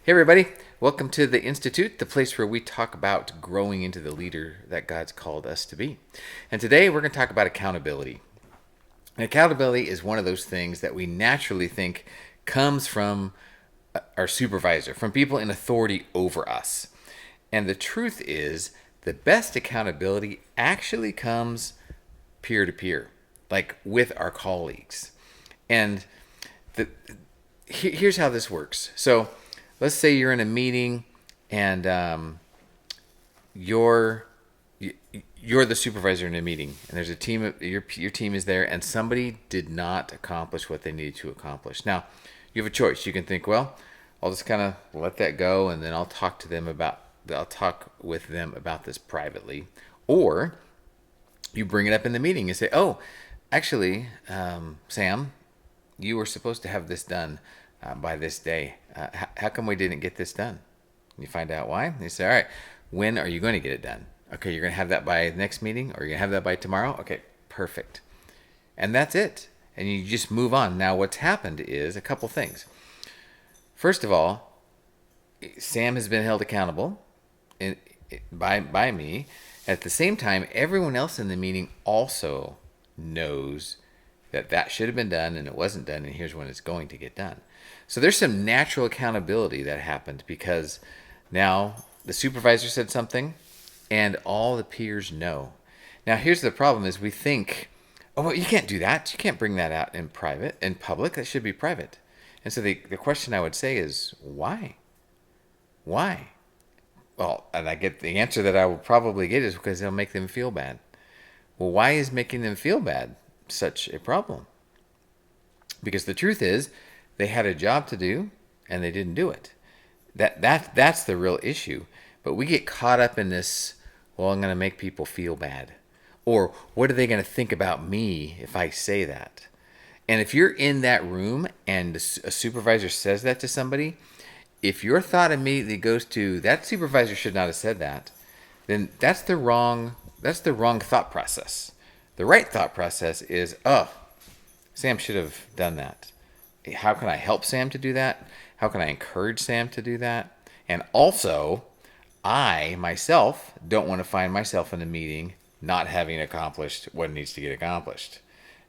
Hey, everybody. Welcome to the Institute, the place where we talk about growing into the leader that God's called us to be. And today we're going to talk about accountability. And accountability is one of those things that we naturally think comes from our supervisor, from people in authority over us. And the truth is, the best accountability actually comes peer to peer, like with our colleagues. And the, here's how this works. So let's say you're in a meeting and you're you're the supervisor in a meeting, and there's a team. Your team is there, and somebody did not accomplish what they needed to accomplish. Now, you have a choice. You can think, well, I'll just kind of let that go, and then I'll talk with them about this privately, or you bring it up in the meeting and say, oh, actually, Sam, you were supposed to have this done by this day. How come we didn't get this done? And you find out why. And you say, all right, when are you going to get it done? Okay, you're going to have that by the next meeting, or you're going to have that by tomorrow? Okay, perfect. And that's it. And you just move on. Now, what's happened is a couple things. First of all, Sam has been held accountable by me. At the same time, everyone else in the meeting also knows that should have been done and it wasn't done, and here's when it's going to get done. So there's some natural accountability that happened because now the supervisor said something and all the peers know. Now here's the problem is we think, oh, well, you can't do that. You can't bring that out in public. That should be private. And so the question I would say is, why? Why? Well, and I get the answer that I will probably get is because it'll make them feel bad. Well, why is making them feel bad such a problem? Because the truth is, they had a job to do and they didn't do it. That's the real issue. But we get caught up in this, well, I'm going to make people feel bad. Or what are they going to think about me if I say that? And if you're in that room and a supervisor says that to somebody, if your thought immediately goes to that supervisor should not have said that, then that's the wrong thought process. The right thought process is, oh, Sam should have done that. How can I help Sam to do that? How can I encourage Sam to do that? And also, I myself don't want to find myself in a meeting not having accomplished what needs to get accomplished.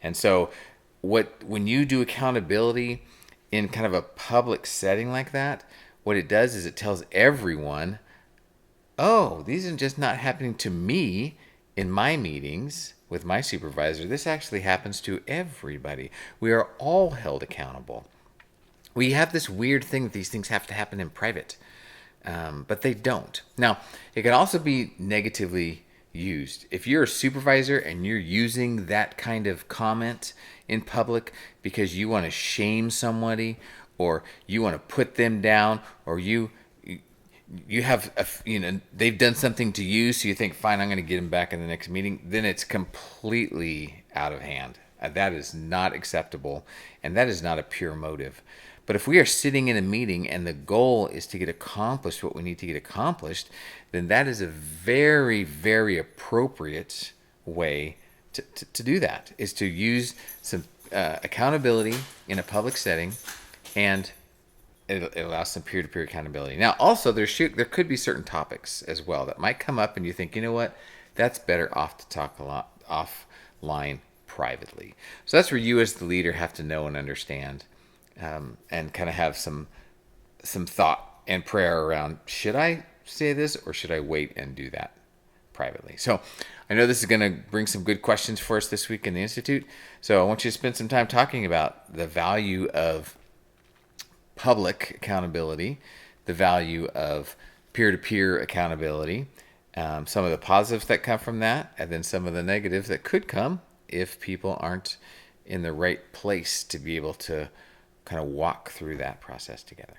And so when you do accountability in kind of a public setting like that, what it does is it tells everyone, oh, these are just not happening to me in my meetings with my supervisor. This actually happens to everybody. We are all held accountable. We have this weird thing that these things have to happen in private, but they don't. Now, it can also be negatively used. If you're a supervisor and you're using that kind of comment in public because you want to shame somebody or you want to put them down or you have they've done something to you, so you think, fine, I'm going to get them back in the next meeting, then it's completely out of hand. That is not acceptable, and that is not a pure motive. But if we are sitting in a meeting and the goal is to get accomplished what we need to get accomplished, then that is a very, very appropriate way to do that, is to use some accountability in a public setting, and it allows some peer-to-peer accountability. Now, also, there could be certain topics as well that might come up, and you think, you know what, that's better off to talk a lot offline privately. So that's where you, as the leader, have to know and understand, and kind of have some thought and prayer around: should I say this or should I wait and do that privately? So I know this is going to bring some good questions for us this week in the Institute. So I want you to spend some time talking about the value of public accountability, the value of peer-to-peer accountability, some of the positives that come from that, and then some of the negatives that could come if people aren't in the right place to be able to kind of walk through that process together.